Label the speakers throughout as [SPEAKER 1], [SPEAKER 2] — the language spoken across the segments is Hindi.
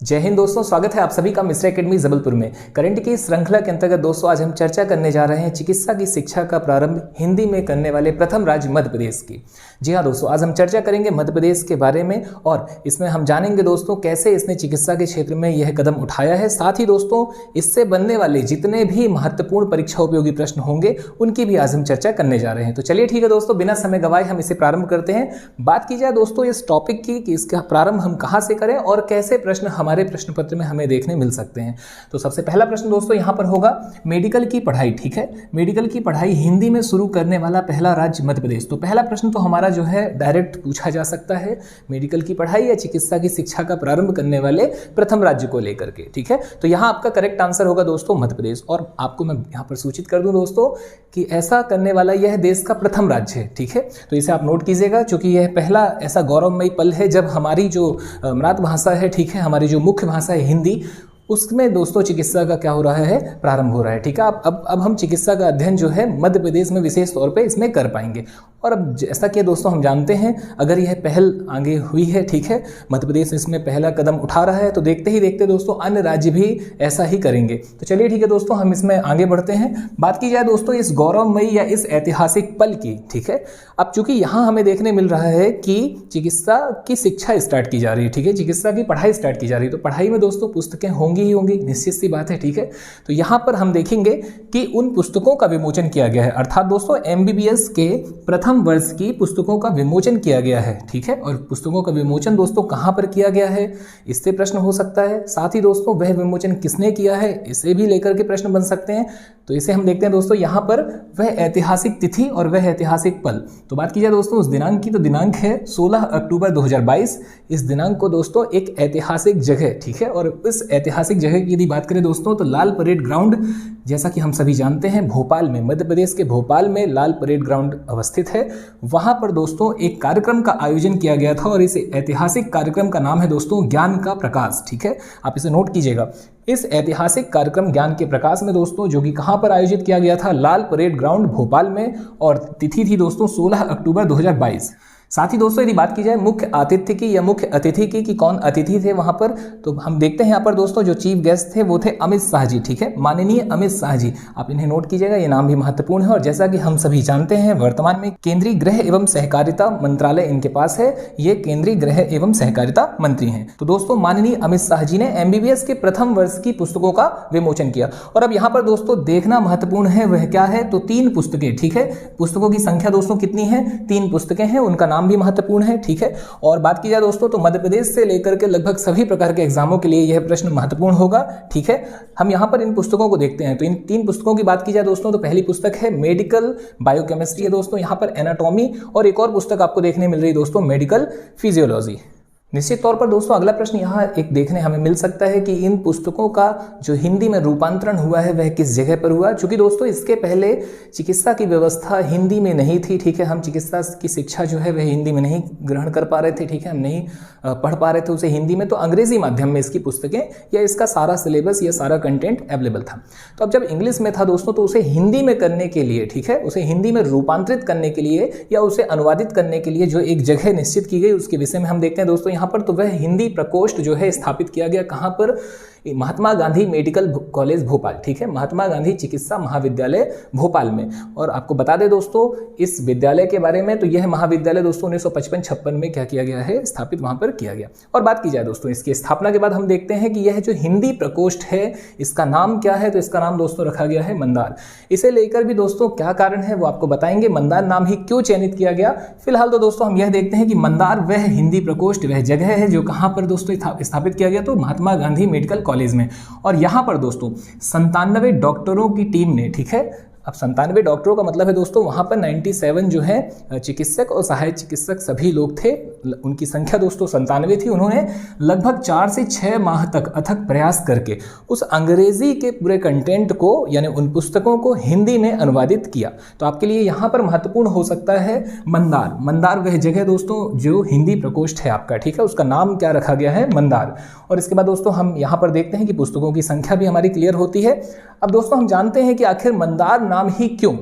[SPEAKER 1] जय हिंद दोस्तों, स्वागत है आप सभी का मिस्टर एकेडमी जबलपुर में। करंट की श्रृंखला के अंतर्गत दोस्तों आज हम चर्चा करने जा रहे हैं चिकित्सा की शिक्षा का प्रारंभ हिंदी में करने वाले प्रथम राज्य मध्य प्रदेश की। जी हाँ दोस्तों, आज हम चर्चा करेंगे मध्य प्रदेश के बारे में और इसमें हम जानेंगे दोस्तों कैसे इसने चिकित्सा के क्षेत्र में यह कदम उठाया है। साथ ही दोस्तों इससे बनने वाले जितने भी महत्वपूर्ण परीक्षा उपयोगी प्रश्न होंगे उनकी भी आज हम चर्चा करने जा रहे हैं। तो चलिए ठीक है दोस्तों, बिना समय गवाए हम इसे प्रारंभ करते हैं। बात की जाए दोस्तों इस टॉपिक की कि इसका प्रारंभ हम कहाँ से करें और कैसे प्रश्न हमारे प्रश्न पत्र में हमें देखने मिल सकते हैं। तो सबसे पहला प्रश्न दोस्तों यहाँ पर होगा मेडिकल की पढ़ाई। ठीक है, मेडिकल की पढ़ाई हिंदी में शुरू करने वाला पहला राज्य मध्य प्रदेश। तो पहला प्रश्न तो हमारा जो है डायरेक्ट पूछा जा सकता है मेडिकल की पढ़ाई या चिकित्सा की शिक्षा का प्रारंभ करने वाले प्रथम राज्य को लेकर के। ठीक है, तो यहाँ आपका करेक्ट आंसर होगा दोस्तों मध्य प्रदेश। और आपको मैं यहाँ पर सूचित कर दूं दोस्तों कि ऐसा करने वाला यह देश का प्रथम राज्य है। ठीक है, तो इसे आप नोट कीजिएगा क्योंकि यह पहला ऐसा गौरवमयी पल है जब हमारी जो मातृभाषा है, ठीक है, हमारी जो मुख्य भाषा है हिंदी, उसमें दोस्तों चिकित्सा का क्या हो रहा है, प्रारंभ हो रहा है। ठीक है, अब हम चिकित्सा का अध्ययन जो है मध्य प्रदेश में विशेष तौर पे इसमें कर पाएंगे। और अब जैसा कि दोस्तों हम जानते हैं अगर यह पहल आगे हुई है, ठीक है, मध्य प्रदेश इसमें पहला कदम उठा रहा है, तो देखते ही देखते दोस्तों अन्य राज्य भी ऐसा ही करेंगे। तो चलिए ठीक है दोस्तों, हम इसमें आगे बढ़ते हैं। बात की जाए दोस्तों इस गौरवमयी या इस ऐतिहासिक पल की। ठीक है, अब चूंकि यहाँ हमें देखने मिल रहा है कि चिकित्सा की शिक्षा स्टार्ट की जा रही है, ठीक है, चिकित्सा की पढ़ाई स्टार्ट की जा रही है, तो पढ़ाई में दोस्तों पुस्तकें होंगी ही होंगी, निश्चित सी बात है। ठीक है, तो यहाँ पर हम देखेंगे कि उन पुस्तकों का विमोचन किया गया है, अर्थात दोस्तों एमबीबीएस के प्रथम वर्ष की पुस्तकों का विमोचन किया गया है। ठीक है, और पुस्तकों का विमोचन दोस्तों कहाँ पर किया गया है, इससे प्रश्न हो सकता है। साथ ही दोस्तों वह विमोचन किसने किया है, इसे भी लेकर के प्रश्न बन सकते हैं। तो इसे हम देखते हैं दोस्तों यहाँ पर वह ऐतिहासिक तिथि और वह ऐतिहासिक पल। तो बात की जाए दोस्तों उस दिनांक की, तो दिनांक है 16 अक्टूबर 2022। इस दिनांक को दोस्तों एक ऐतिहासिक जगह, ठीक है, और इस ऐतिहासिक जगह की यदि बात करें दोस्तों तो लाल परेड ग्राउंड, जैसा कि हम सभी जानते हैं भोपाल में, मध्य प्रदेश के भोपाल में लाल परेड ग्राउंड अवस्थित है। वहां पर दोस्तों एक कार्यक्रम का आयोजन किया गया था और इस ऐतिहासिक कार्यक्रम का नाम है दोस्तों ज्ञान का प्रकाश। ठीक है, आप इसे नोट कीजिएगा। इस ऐतिहासिक कार्यक्रम ज्ञान के प्रकाश में दोस्तों जो कि कहां पर आयोजित किया गया था, लाल परेड ग्राउंड भोपाल में, और तिथि थी दोस्तों 16 अक्टूबर 2022। साथ ही दोस्तों यदि बात की जाए मुख्य आतिथ्य की या मुख्य अतिथि की कि कौन अतिथि थे वहां पर, तो हम देखते हैं यहाँ पर दोस्तों जो चीफ गेस्ट थे वो थे अमित शाह जी। ठीक है, माननीय अमित शाह जी, आप इन्हें नोट कीजिएगा, ये नाम भी महत्वपूर्ण है। और जैसा कि हम सभी जानते हैं वर्तमान में केंद्रीय गृह एवं सहकारिता मंत्रालय इनके पास है, ये केंद्रीय गृह एवं सहकारिता मंत्री हैं। तो दोस्तों माननीय अमित शाह जी ने एमबीबीएस के प्रथम वर्ष की पुस्तकों का विमोचन किया। और अब यहाँ पर दोस्तों देखना महत्वपूर्ण है वह क्या है, तो 3 पुस्तकें। ठीक है, पुस्तकों की संख्या दोस्तों कितनी है, 3 पुस्तकें हैं, उनका नाम भी महत्वपूर्ण है। ठीक है, और बात की जाए दोस्तों तो मध्य प्रदेश से लेकर के लगभग सभी प्रकार के एग्जामों के लिए यह प्रश्न महत्वपूर्ण होगा। ठीक है, हम यहां पर इन पुस्तकों को देखते हैं। तो इन 3 पुस्तकों की बात की जाए दोस्तों तो पहली पुस्तक है मेडिकल बायोकेमिस्ट्री है दोस्तों, यहां पर एनाटॉमी, और एक और पुस्तक आपको देखने मिल रही है दोस्तों मेडिकल फिजियोलॉजी। निश्चित तौर पर दोस्तों अगला प्रश्न यहाँ एक देखने हमें मिल सकता है कि इन पुस्तकों का जो हिंदी में रूपांतरण हुआ है वह किस जगह पर हुआ, क्योंकि दोस्तों इसके पहले चिकित्सा की व्यवस्था हिंदी में नहीं थी। ठीक है, हम चिकित्सा की शिक्षा जो है वह हिंदी में नहीं ग्रहण कर पा रहे थे। ठीक है, हम नहीं पढ़ पा रहे थे उसे हिंदी में, तो अंग्रेजी माध्यम में इसकी पुस्तकें या इसका सारा सिलेबस या सारा कंटेंट अवेलेबल था। तो अब जब इंग्लिश में था दोस्तों तो उसे हिंदी में करने के लिए, ठीक है, उसे हिंदी में रूपांतरित करने के लिए या उसे अनुवादित करने के लिए जो एक जगह निश्चित की गई उसके विषय में हम देखते हैं दोस्तों यहाँ पर। तो वह हिंदी प्रकोष्ठ जो है स्थापित किया गया कहां पर, महात्मा गांधी मेडिकल कॉलेज भोपाल। ठीक है, महात्मा गांधी चिकित्सा महाविद्यालय भोपाल में। और आपको बता दें दोस्तों इस विद्यालय के बारे में, तो यह महाविद्यालय दोस्तों 1955-56 में क्या किया गया है, स्थापित वहां पर किया गया। और बात की जाए दोस्तों इसकी स्थापना के बाद हम देखते हैं कि यह जो हिंदी प्रकोष्ठ है इसका नाम क्या है, तो इसका नाम दोस्तों रखा गया है मंदार। इसे लेकर भी दोस्तों क्या कारण है वो आपको बताएंगे, मंदार नाम ही क्यों चयनित किया गया। फिलहाल तो दोस्तों हम यह देखते हैं कि मंदार वह हिंदी प्रकोष्ठ वह जगह है जो कहां पर दोस्तों स्थापित किया गया, तो महात्मा गांधी मेडिकल कॉलेज में। और यहां पर दोस्तों 97 डॉक्टरों की टीम ने, ठीक है, अब 97 डॉक्टरों का मतलब है दोस्तों वहां पर 97 जो है चिकित्सक और सहायक चिकित्सक सभी लोग थे, उनकी संख्या दोस्तों 97 थी। उन्होंने लगभग 4 से 6 माह तक अथक प्रयास करके उस अंग्रेजी के पूरे कंटेंट को यानी उन पुस्तकों को हिंदी में अनुवादित किया। तो आपके लिए यहाँ पर महत्वपूर्ण हो सकता है मंदार। मंदार वह जगह दोस्तों जो हिंदी प्रकोष्ठ है आपका, ठीक है, उसका नाम क्या रखा गया है, मंदार। और इसके बाद दोस्तों हम यहाँ पर देखते हैं कि पुस्तकों की संख्या भी हमारी क्लियर होती है। अब दोस्तों हम जानते हैं कि आखिर मंदार नाम ही क्यों,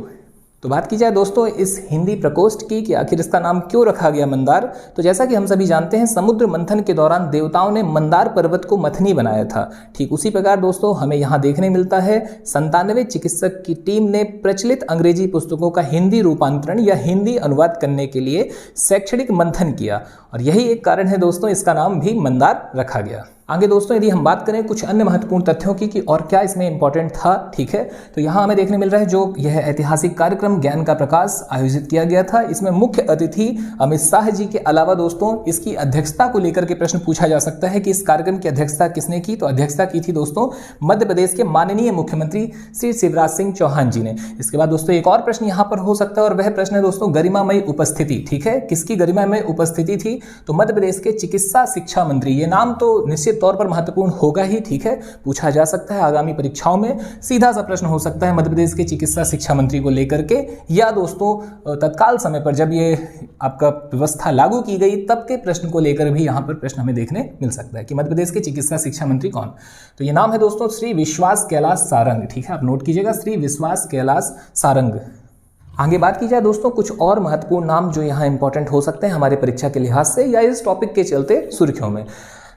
[SPEAKER 1] तो बात की जाए दोस्तों इस हिंदी प्रकोष्ठ की कि आखिर इसका नाम क्यों रखा गया मंदार, तो जैसा कि हम सभी जानते हैं समुद्र मंथन के दौरान देवताओं ने मंदार पर्वत को मथनी बनाया था। ठीक उसी प्रकार दोस्तों हमें यहाँ देखने मिलता है 97 चिकित्सक की टीम ने प्रचलित अंग्रेजी पुस्तकों का हिंदी रूपांतरण या हिंदी अनुवाद करने के लिए शैक्षणिक मंथन किया और यही एक कारण है दोस्तों इसका नाम भी मंदार रखा गया। आगे दोस्तों यदि हम बात करें कुछ अन्य महत्वपूर्ण तथ्यों की कि और क्या इसमें इंपॉर्टेंट था, ठीक है, तो यहाँ हमें देखने मिल रहा है जो यह ऐतिहासिक कार्यक्रम ज्ञान का प्रकाश आयोजित किया गया था। इसमें मुख्य अतिथि अमित शाह जी के अलावा दोस्तों इसकी अध्यक्षता को लेकर के प्रश्न पूछा जा सकता है कि इस कार्यक्रम की अध्यक्षता किसने की, तो अध्यक्षता की थी दोस्तों मध्य प्रदेश के माननीय मुख्यमंत्री श्री शिवराज सिंह चौहान जी ने। इसके बाद दोस्तों एक और प्रश्न यहाँ पर हो सकता है और वह प्रश्न है दोस्तों गरिमामयी उपस्थिति, ठीक है, किसकी गरिमामयी उपस्थिति थी, तो मध्य प्रदेश के चिकित्सा शिक्षा मंत्री। ये नाम तो निश्चित तौर पर महत्वपूर्ण होगा ही, ठीक है, पूछा जा सकता है आगामी परीक्षाओं में, सीधा सा प्रश्न हो सकता है मध्य प्रदेश के चिकित्सा शिक्षा मंत्री को लेकर के, या दोस्तों तत्काल समय पर जब ये आपका व्यवस्था लागू की गई तब के प्रश्न को लेकर भी यहाँ पर प्रश्न हमें देखने मिल सकता है कि मध्य प्रदेश के चिकित्सा शिक्षा मंत्री कौन। तो ये नाम है दोस्तों श्री विश्वास कैलाश सारंग, ठीक है, आप नोट कीजिएगा श्री विश्वास कैलाश सारंग। आगे बात की जाए दोस्तों कुछ और महत्वपूर्ण नाम जो यहाँ इंपॉर्टेंट हो सकते हैं हमारे परीक्षा के लिहाज से या इस टॉपिक के चलते सुर्खियों में।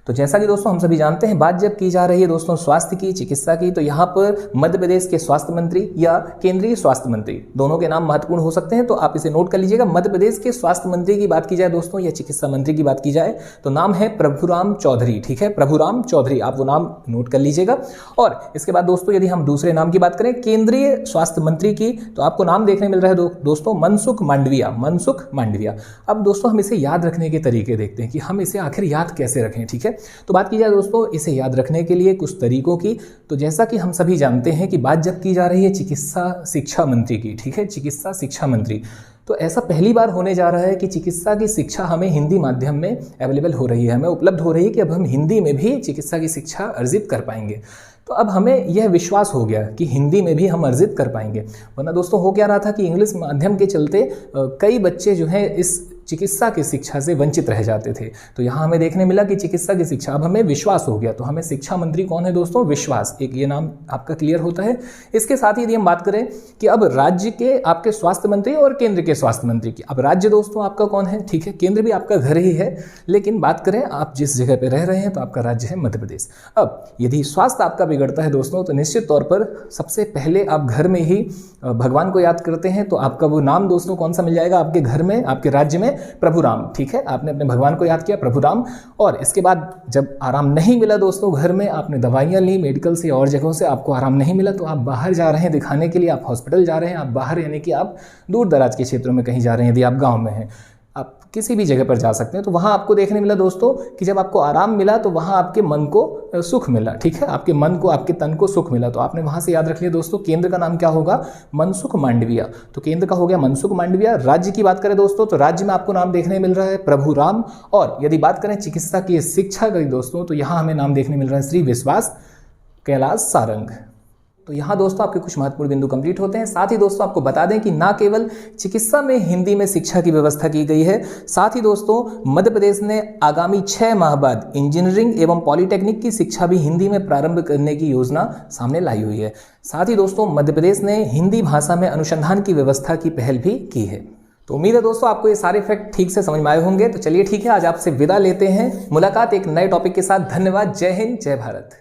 [SPEAKER 1] तो जैसा कि दोस्तों हम सभी जानते हैं बात जब की जा रही है दोस्तों स्वास्थ्य की, चिकित्सा की, तो यहाँ पर मध्य प्रदेश के स्वास्थ्य मंत्री या केंद्रीय स्वास्थ्य मंत्री दोनों के नाम महत्वपूर्ण हो सकते हैं, तो आप इसे नोट कर लीजिएगा। मध्य प्रदेश के स्वास्थ्य मंत्री की बात की जाए दोस्तों या चिकित्सा मंत्री की बात की जाए तो नाम है प्रभुराम चौधरी, ठीक है, प्रभुराम चौधरी, आप वो नाम नोट कर लीजिएगा। और इसके बाद दोस्तों यदि हम दूसरे नाम की बात करें केंद्रीय स्वास्थ्य मंत्री की, तो आपको नाम देखने मिल रहा है दोस्तों मनसुख मांडविया, मनसुख मांडविया। अब दोस्तों हम इसे याद रखने के तरीके देखते हैं कि हम इसे आखिर याद कैसे रखें, ठीक है। तो बात की जाए दोस्तों इसे याद रखने के लिए कुछ तरीकों की, तो जैसा कि हम सभी जानते हैं कि बात जब की जा रही है चिकित्सा शिक्षा मंत्री की, ठीक है, चिकित्सा शिक्षा मंत्री, तो ऐसा पहली बार होने जा रहा है कि चिकित्सा की शिक्षा हमें हिंदी माध्यम में अवेलेबल हो रही है, हमें उपलब्ध हो रही है कि अब हम हिंदी में भी चिकित्सा की शिक्षा अर्जित कर पाएंगे। तो अब हमें यह विश्वास हो गया कि हिंदी में भी हम अर्जित कर पाएंगे, वरना दोस्तों हो क्या रहा था कि इंग्लिश माध्यम के चलते कई बच्चे जो हैं इस चिकित्सा की शिक्षा से वंचित रह जाते थे। तो यहाँ हमें देखने मिला कि चिकित्सा की शिक्षा, अब हमें विश्वास हो गया, तो हमें शिक्षा मंत्री कौन है दोस्तों, विश्वास, एक ये नाम आपका क्लियर होता है। इसके साथ ही यदि हम बात करें कि अब राज्य के आपके स्वास्थ्य मंत्री और केंद्र के स्वास्थ्य मंत्री की, अब राज्य दोस्तों आपका कौन है, ठीक है, केंद्र भी आपका घर ही है, लेकिन बात करें आप जिस जगह पर रह रहे हैं तो आपका राज्य है मध्य प्रदेश। अब यदि स्वास्थ्य आपका बिगड़ता है दोस्तों तो निश्चित तौर पर सबसे पहले आप घर में ही भगवान को याद करते हैं, तो आपका वो नाम दोस्तों कौन सा मिल जाएगा आपके घर में, आपके राज्य में, प्रभु राम, ठीक है, आपने अपने भगवान को याद किया प्रभु राम। और इसके बाद जब आराम नहीं मिला दोस्तों घर में, आपने दवाइयाँ ली मेडिकल से और जगहों से, आपको आराम नहीं मिला तो आप बाहर जा रहे हैं दिखाने के लिए, आप हॉस्पिटल जा रहे हैं, आप बाहर यानी कि आप दूर दराज के क्षेत्रों में कहीं जा रहे हैं, यदि आप गाँव में हैं, आप किसी भी जगह पर जा सकते हैं, तो वहाँ आपको देखने मिला दोस्तों कि जब आपको आराम मिला तो वहाँ आपके मन को सुख मिला, ठीक है, आपके मन को, आपके तन को सुख मिला, तो आपने वहाँ से याद रख लिया दोस्तों केंद्र का नाम क्या होगा, मनसुख मांडविया, तो केंद्र का हो गया मनसुख मांडविया। राज्य की बात करें दोस्तों तो राज्य में आपको नाम देखने मिल रहा है प्रभु राम, और यदि बात करें चिकित्सा की शिक्षा की दोस्तों तो यहाँ हमें नाम देखने मिल रहा है श्री विश्वास कैलाश सारंग। तो यहाँ दोस्तों आपके कुछ महत्वपूर्ण बिंदु कंप्लीट होते हैं। साथ ही दोस्तों आपको बता दें कि ना केवल चिकित्सा में हिंदी में शिक्षा की व्यवस्था की गई है, साथ ही दोस्तों मध्य प्रदेश ने आगामी 6 माह बाद इंजीनियरिंग एवं पॉलिटेक्निक की शिक्षा भी हिंदी में प्रारंभ करने की योजना सामने लाई हुई है। साथ ही दोस्तों मध्य प्रदेश ने हिंदी भाषा में अनुसंधान की व्यवस्था की पहल भी की है। तो उम्मीद है दोस्तों आपको ये सारे फैक्ट ठीक से समझ में आए होंगे। तो चलिए ठीक है, आज आपसे विदा लेते हैं, मुलाकात एक नए टॉपिक के साथ। धन्यवाद, जय हिंद, जय भारत।